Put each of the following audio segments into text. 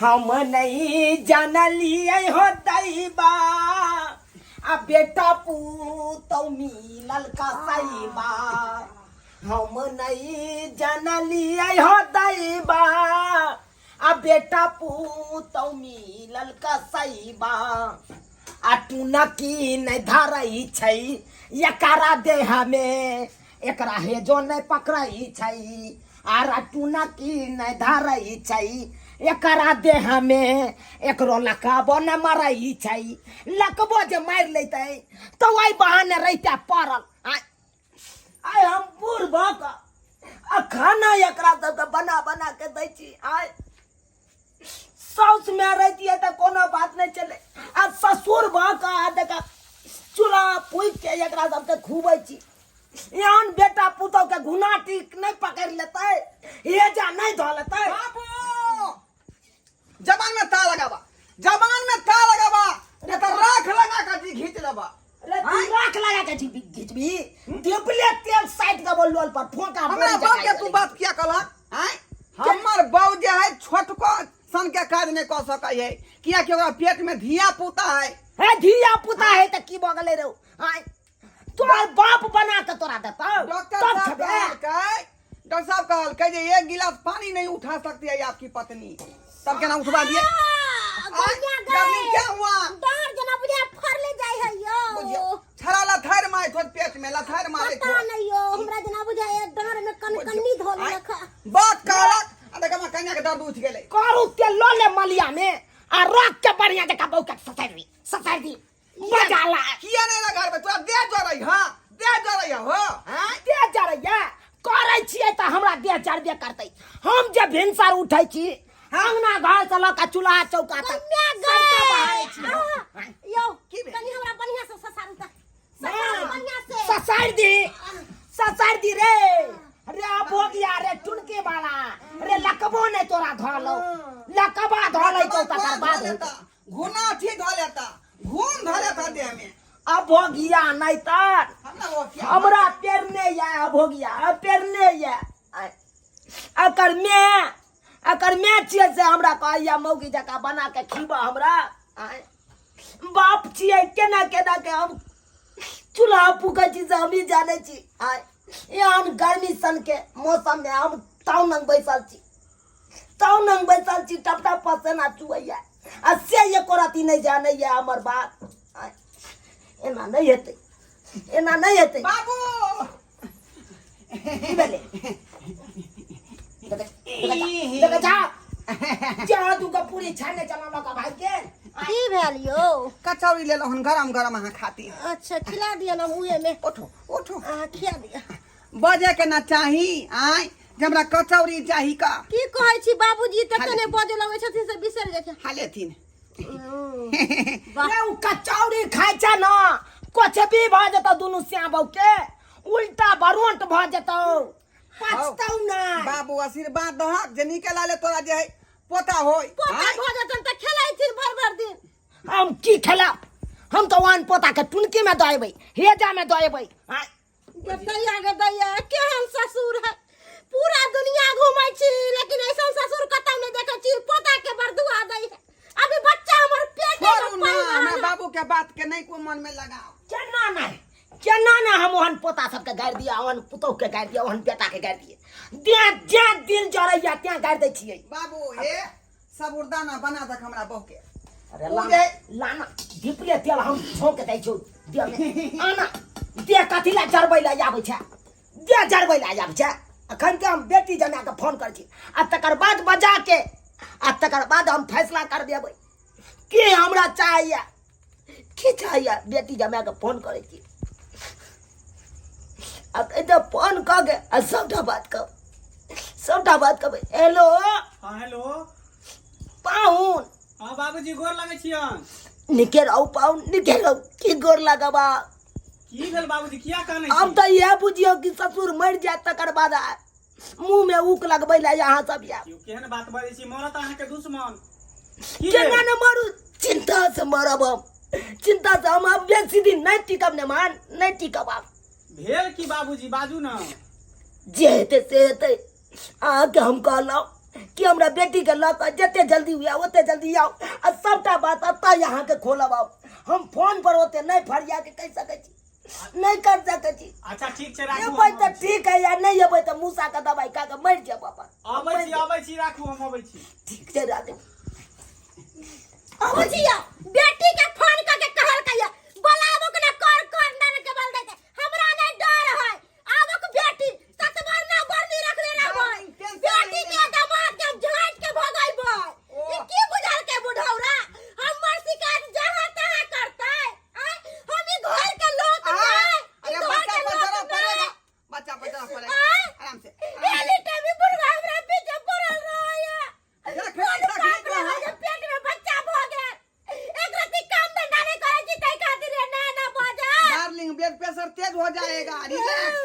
हम नहीं जानलिए हो दैबा आ बेटा पूतौ मिलल कसैबा। हम नहीं जानलिए हो दैबा आ बेटा पूतौ मिलल कसैबा। आ टूना की नहीं धरई छै एकरा देह में एकरा हे जो नहीं पकड़ई छै। आरा टूना की नहीं धरई छै एकरा देह में एकरो लकबो न मरई छै। लकबो जे मार लेते तो वही बहाने रहते पड़ल। आय हम बूढ़ भक आ खाना एकरा सब बना बना के दै छी। आय साउस में रहती तो कोनो बात नहीं चले आ ससुर भक आ देख चूल्हा फूक के एकरा सबके खुबै छी। यहाँ बेटा पुतौ के घुना टीक नहीं पकड़ लेते ये जा नहीं धो लेते। जबान में ता लगाबा, जबान में ता लगाबा, नहीं तो राख लगा के घींच लेबा। अरे तू राख लगा के घींचबी डिपले तेल साइड का बोल पर फोका हमरा बाप के तू बात किया कहला हैं? हमर बाऊ जे है छोटको सन के काज नहीं कर सकै है किया कि ओकरा पेट में धिया पुता है धिया पुता है त की बगले रहो। आय तोर बाप बना के तोरा देता डॉक्टर साहब कहल कह जे एक गिलास पानी नहीं उठा सकती है आपकी पत्नी, तब केना उठवा दिए? क्या हुआ? डार जना बुझे फर ले जाय है यो। छरा लथार मारे तोर पेट में लथार मारे तो पता नहीं यो हमरा जना बुझे डार में कनकन्नी धोल रखा। बात कहलक आ देख हम कन्या के दर्द उठ गेलै। करू तेल लो ले मलिया में आ रख के बढ़िया जका बौ के ससार दी बजाला। किया नहीं ना घर में तोरा दे जो रही हां दे जो रही हो हैं? दे जरैया करै छियै त हमरा दे जरबे करतै। हम जे भिनसर उठै छी अंगना घर से लका चूल्हा चौका तक सबके बहारै छी। यो तनी हमरा बढ़िया से ससारू त ससारू बढ़िया से ससार दी रे रे भोगिया रे टुनके वाला रे लकबो नहीं तोरा धोलो लकबा धोलै तो तकर बाद घुना ठीक धो लेता घून धो लेता देह में। अब भोगिया नहीं तर हमरा पेरने या भोगिया पेरने या अकर में छियै से हमरा कहैया मौगी जका बना के खीबा हमरा। बाप छियै केना केना के हम चूल्हा फूकै छी से हम ही जाने छी। यहाँ गर्मी सन के मौसम में हम ताउनंग बैसल छी टप टप पसेना चुवैया आ से एको राती नहीं जाने या हमर बात। एना नहीं हेतै बाबू की भेलै देख जा तू का पूरी छाने चला लगा भाई के की भेल यो? कचौड़ी ले लो हन गरम गरम अहाँ खाती। अच्छा खिला दिया ना मुंह में। उठो उठो खिला दिया। बजे के ना चाही आय जे हमरा कचौड़ी चाही का की कहै छी बाबूजी तते ने बजे लगै छथिन से बिसर जाइ छै। हालेथिन रे उ कचौड़ी खाइ छ न कोछबी भ जतौ दुनु श्याबौ के उल्टा बरोंट भ जतौ पछतौ ना। बाबू आशीर्वाद दहक जे निकला ले तोरा जे है पोता होय पोता भ जतन त खेलाई थिन भर दिन। हम की खेला हम तो वान पोता के टुनकी में दएबै हेजा में दएबै। दैया केहन ससुर है पूरा दुनिया घुमै छी लेकिन ऐसा ससुर कतौ नहीं देखै छी। पोता के बरदुआ दै है अभी बच्चा हमर पेट में ना हमरा बाबू के बात के नहीं कोई मन में लगाओ। केना ना हम ओहन पोता सबके गाड़ दिया ओहन पुतौ के गाड़ दिया ओहन बेटा के गाड़ दिए जे दिल जरैया त्या गाड़ दै छियै। बाबू हे सब उर्दाना बना दक हमरा बहू के। अरे लाना ढिपले तेल हम छोक दै छु दे में आना दे कथि ला जरबै ला आबै छै दे जरबै ला आबै छै। अखन के हम बेटी जना के फोन कर छी आ तकर बाद बजा के आ तकर बाद हम फैसला कर देबै कि हमरा चाहिए की चाहिए। बेटी जमा के फोन करे छी अब इधर फोन कर के आ सबटा बात कहबै। हेलो हाँ हेलो पाहुन हाँ बाबूजी गोर लागै छियन। निके रहू पाहुन निके रहू की गोर लगबा। की भेल बाबूजी किया कानै छी? अब तो यह बुझियो कि ससुर मर जाए तकर बाद मुंह में ऊक लगबै ला यहाँ सब या क्यों केहन बात बजै छी? मरत अहाँ के दुश्मन की केना न मरू चिंता से मरब हम अब बेसी दिन नहीं टिकब ने मान नहीं टिकब। अब भेल की बाबूजी बाजू न। जे हेतै से हेतै अहाँके हम कहलहुँ कि हमरा बेटी के लऽ कऽ जते जल्दी हुआ ओते जल्दी आओ आ सबटा बात अतः यहाँ के खोलब आओ। हम फोन पर ओते नहीं फरिया के कह सकै छी, नहीं कर सकै छी। अच्छा ठीक छै राखू। एबै तऽ ठीक है या नहीं एबै तऽ मूसा के दवाई खा के मर जाब अपन। आबै छी राखू, हम आबै छी। ठीक छै राखू। अब जिया बेटी के फोन करके कहल कहिया बोलाबो के ना कर कर ना के बोल देते हमरा नहीं डर है। आबो के बेटी सतबार ना बर्दी रख लेना भाई, बेटी के दामाद के झाट के भगाइबो। ई की बुझाल के बुढ़ौरा हमर शिकायत जहां तहां करता है। हम ई घर के लोग है। अरे बच्चा बच्चा पड़ेगा, बच्चा बच्चा पड़ेगा आराम से। एली टाइम बुढ़वा हमरा पीछे पड़ल रहा है। पेट में बच्चा भ गेल एक रति काम धंधा नहीं करे जी तै खातिर ना ना बाजा। डार्लिंग ब्लड प्रेशर तेज हो जाएगा। रिलैक्स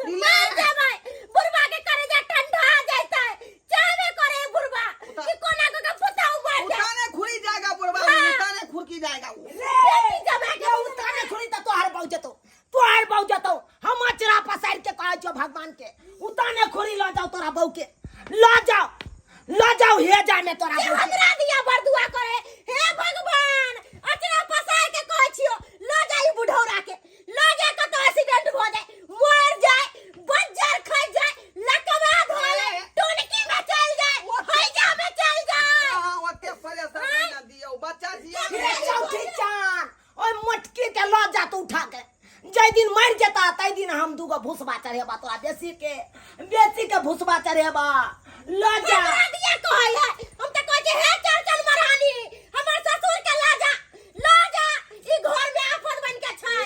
मर जा भाई बुढ़वा के करे जा ठंडा जाता है चाहे करे बुढ़वा कि कोना को पता उमर जा उठाने खुली जाएगा बुढ़वा, उठाने खुरकी जाएगा वो। बेटी जब ये उताने खुली त तोहार बहु जतो, तोहार बहु जतो। हम अचरा पसार के कहै छौ भगवान के उताने खुली ल जाओ तोरा बहु के, ल जाओ हे जाने तोरा बहु के। हमरा दिया बरदुआ करे हे भगवान अचरा पसार के कहै छियो ल जाई बुढ़ौरा के ल जा के तो एक्सीडेंट हो जाए मर जाए बज्जर खाई जाए लकवा धोले टोनकी में चल जाए हैजा में चल जाए। हां ओते परेशान ना दियो बच्चा जिया। रे चौठी चान ओए मटकी के ल जा तू उठा के। जै दिन मर जता तै दिन हम दूगो भूसबा चढ़ेबा तोरा बेसी के भूसबा चढ़ेबा। ल जा हमरा दिया कहै है हम त कहै छै हे चरचन महारानी हमर ससुर के ल जा ई घर में आफत बन के छै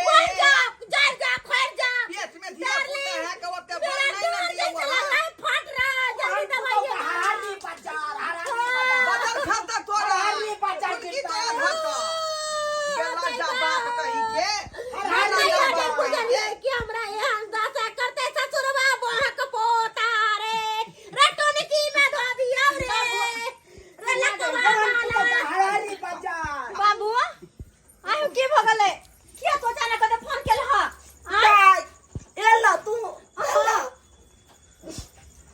मर जा जर जा खैर जा पेट में दिया पुता है के ओते बड़ नहीं ना दिया हुआ। फट रहा जल्दी दवाई हरानी बाजार बदल खाता तोरा हरानी बाजार की के तोरा खाता गेला जा बाप कहि के नहीं जा आगे बाप बुझल कहि है कि हमरा एहन दशा करते ससुरवा बहक पोता रे रटोनकी में धो दिया रे लकवा हरानी बाजार। बाबू आयो की भ गेलै किया तो अचानक कते फोन केल ह एला तू एला।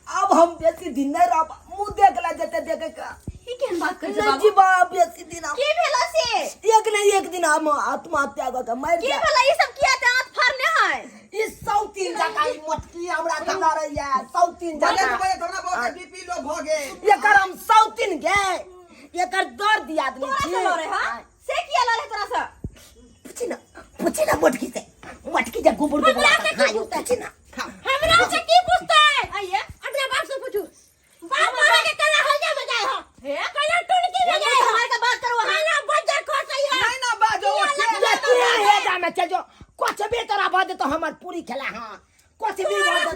अब हम बेसी दिन नहीं रह मुंह देख ला जते देखे का ई केन बात कर नहीं जी बाप बेसी दिन की भेलो से एक नहीं एक दिन हम आत्महत्या करके मर की जा। भेलो ई सब किया दांत फाड़ने है ई सौतीन जका ई मटकी हमरा दला रहिया सौतीन बजे जका बजे थोड़ा बहुत बीपी लो भ गेल। एकर हम सौतीन गे एकर दर्द आदमी तोरा छी। से लो रे हां से किया लो रे तोरा से पूछी ना मटकी जे गुबुर गुबुर हमरा से हाँ की यू पूछी ना। हमरा से की पूछता है आइए अपने बाप से पूछू बाप मारे के कला हल्का में जाए हो हे कला टुनकी में जाए हमारे का बात करो हां बच्चा खोस है नहीं ना बाजो ये तू हे जा में चल जो कुछ भी तोरा बात तो हमर पूरी खेला हां कुछ भी बात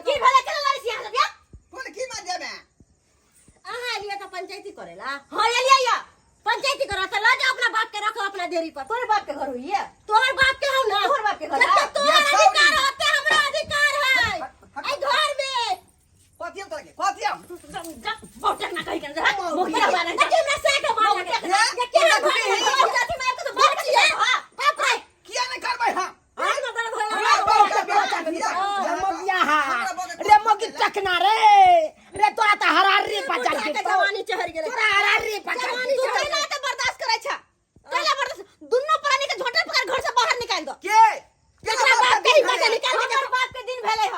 की भले चल लड़सिया सब या फोन की मजे में आहा लिए तो पंचायती करेला हां ये लिया पंचायती करा तो ला जा अपना बाप के रखो अपना डेरी पर तोरे बाप के घर हुई है तोहर बाप के हो ना तोहर बाप के घर है तोहर अधिकार होते हमरा अधिकार है ए घर में कथियम तोरा के कथियम बोटर ना कहि के जा मोहरा वाला के मैं से के मार के के घर जाती मैं तो बात की है बाप रे किया नहीं करबै हां हां ना दर्द होया रे मगिया हां रे मगी टकना रे तोरा त हरारी पचार के जवानी चढ़ गेले तोरा हरारी पचार जवानी तू कैला त बर्दाश्त करे छ कैला बर्दाश्त दुन्नो प्राणी के झोटा पकड़ घर से बाहर निकाल दो के एकरा बाप के ही पैसे निकाल के हमर बाप के दिन भेले ह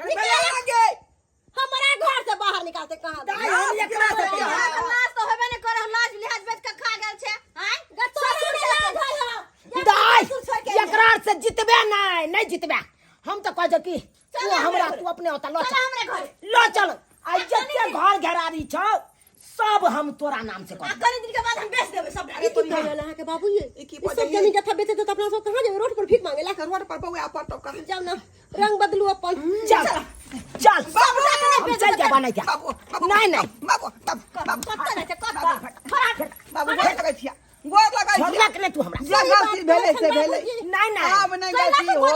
निकाल हमरा घर से बाहर निकालते कहां दाई हम एकरा से लाज तो होबे न करे हम लाज लिहाज बेच के खा गेल छे हैं ससुर के लाज है दाई एकरा से जितबे नहीं जितबे हम तो कह कि तू हमरा तू अपने होता लो चल हमरे घर लो चल आई जते घर घेरारी छ सब हम तोरा नाम से कर कनी दिन के बाद हम बेच देबे सब अरे की भेल है के बाबू ये सब जमीन जत्था बेचे तो अपना सब कहां जाए रोड पर भीख मांगे ला रोड पर बउआ पर तो का जाओ ना रंग बदलू अपन चल चल हम चल जा बना जा नहीं बाबू बाबू कत्ता ना कत्ता फराक बाबू गोर लगै छिया गोर लगै छिया झगड़ा के तू हमरा जे गलती भेले से भेले नहीं अब नहीं गलती हो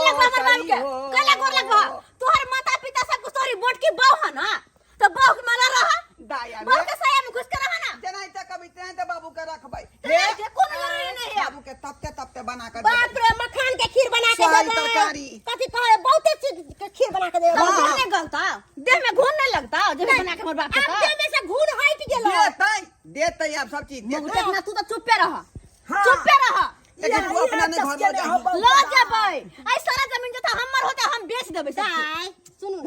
कला गोर लगा तोहर माता पिता सब कुछ तोरी बोट की बहू है ना तो बहू के माना रहा दाया बहू के सया में घुस के रहा ना जनाई त कभी तै त बाबू के रखबै हे कोनो जरूरी नहीं है बाबू के तपते बना कर बाप रे मखान के खीर बना के सारी दे तरकारी कथी कहे बहुते चीज के खीर बना के दे हाँ। घून नहीं गलता देह में घून नहीं हमर बाप के अब देह में से घून हट गेलो देते आप सब चीज मगु देते देखना तू तो चुप्पे रह हाँ। चुप्पे रह लेकिन तू अपना नहीं घर में जा लो जबै आई सारा जमीन जता हमर होते हम बेच देबै दाई सुनू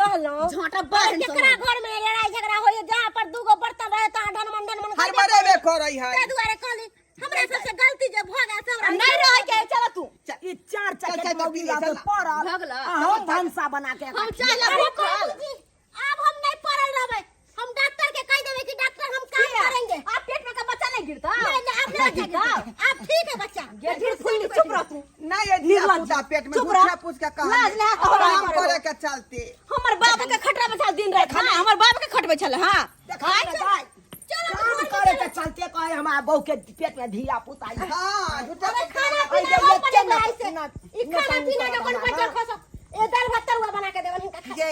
कहलो झोटा बाहर केकरा घर में लड़ाई झगड़ा होय जहां पर दूगो बर्तन रहे ता ढन मन हर बारे में करई है ते दुआरे कहली हमरा सबसे गलती जे भ गेल से हमरा नहीं रह के चल तू ई चार चक्के मोबिला तो पड़ल भगला हम भंसा बना के हम चल अब हम नहीं पड़ल रहबै हम डॉक्टर के कह देबै कि डॉक्टर हम काम करेंगे आप पेट में का बच्चा नहीं गिरता नहीं आप नहीं गिरता आप ठीक है बच्चा ये फुल चुप रह तू नहीं ये धिया पुता पेट में पूछा पूछ के कहा लाज ला काम करे के चलते हमर बाप के खटरा बचा दिन रात खाना हमर बाप के खटबै छले हां काम करे के चलते कहे हमारा बहू के पेट में धिया पुता आई हां अरे खाना पीना हम पड़े ऐसे ई खाना पीना के कोन बच्चा खस ए दाल भात तरुआ बना के देवल हिनका ये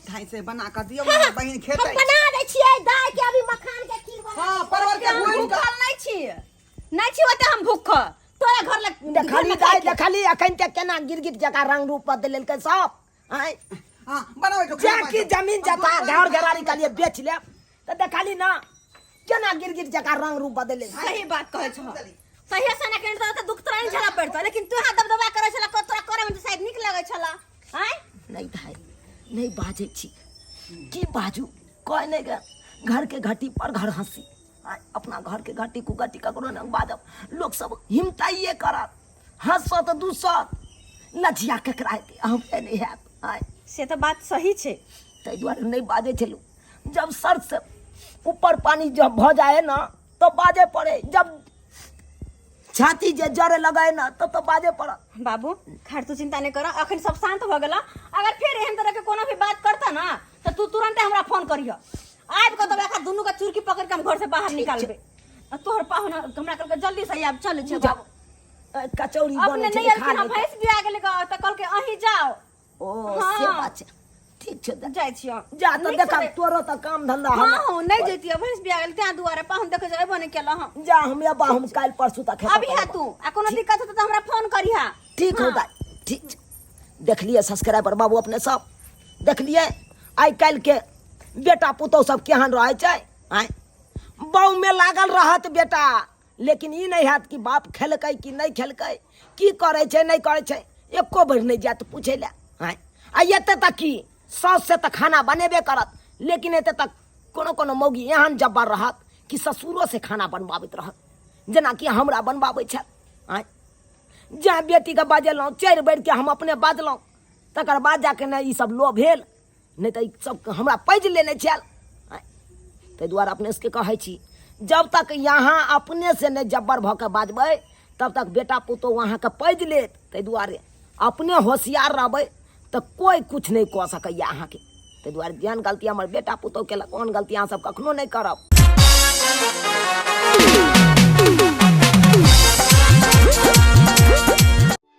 ढाई से बना कर दियो मेरी बहन खेते हम बना दै छियै दाल के अभी मखान के खीर बना हां परवल के भून के नहीं छी होते हम भूख तोरा घर लग देखली अखन के केना गिरगिट जका रंग रूप बदल के सब आय हां बनाओ तो जा की जमीन जता घर घरारी के लिए बेच ले तो देखली ना केना गिरगिट जका रंग रूप बदल सही बात कहै छ सही से ना केन तो दुख तोरा झला पड़ता लेकिन तू हाथ दबदबा करे छला को तोरा करे में शायद निक लगै छला हैं नहीं भाई नहीं बाजे छी की बाजू कोई नहीं के घर के घाटी पर घर हंसी अपना घर के घाटी को घाटी ककरो न बाजब लोग सब हिमताइए करत हंसत दूसत लजिया केकरा के हम नहीं है से तो बात सही छे तै द्वारे नहीं बाजे छलू जब सर से ऊपर पानी जब भ जाए ना तो बाजे पड़े जब छाती जे जरे लगाए ना तो बाजे पड़ा बाबू खैर तू चिंता नहीं कर अखन सब शांत भ गेला अगर फिर एहन तरह के कोनो भी बात करता ना तो तू तुरंत हमरा फोन करियो आब के तो बेका दुनू का चुरकी पकड़ के हम घर से बाहर निकालबे तोहर पाहुना हमरा कल के जल्दी से आब चल छे बाबू कचौड़ी अपने बने नहीं छे अलखिन भैंस बिया गेले त कल के अही जाओ ओ हाँ। से बात छे ठीक छे जाय छियो जा तो नीक देखा से- तोरो तो काम धंधा हां हम हां नहीं जैतियो भैंस बिया गेल त्या दुआरे पाहुन देखे जेबो नहीं केला हम जा हम या बा हम काल परसों तक अभी है तू आ कोनो दिक्कत हो तो हमरा फोन करिहा ठीक हो गई ठीक छे। देख लिए सब्सक्राइबर बाबू अपने सब देख लिए आई काल के बेटा पुतौ सब केहन रहे छै आय बहू में लागल रहत बेटा लेकिन ई नहीं हाथ कि बाप खेलकै कि नहीं खेलकै की करे छै नहीं करे छै एको बेर नहीं जात पूछे ले आय आ एते तक की सास से तक खाना बनेबे करत लेकिन एते तक कोनो कोनो मौगी एहन जब्बर रहत कि ससुरो से खाना बनबाबैत रहत जेना कि हमरा बनबाबै छै आय जहाँ बेटी के बाजलहुँ 4 बेर के हम अपने बाजलहुँ तकर बाद जाके ने ई सब लो भेल नहीं तो ई सब हमरा पैज लेने छल ताहि दुआरे अपने से कहै छी जब तक यहाँ अपने से नहीं जब्बर भऽ के बाजबै तब तक बेटा पुतहु अहाँके पैज लेत ताहि दुआरे अपने होशियार रहबै तो कोई कुछ नहीं कऽ सकैया अहाँके ताहि दुआरे जेहन गलती हमर बेटा पुतहु केलक ओहन गलती अहाँ सब कखनो नहीं करब।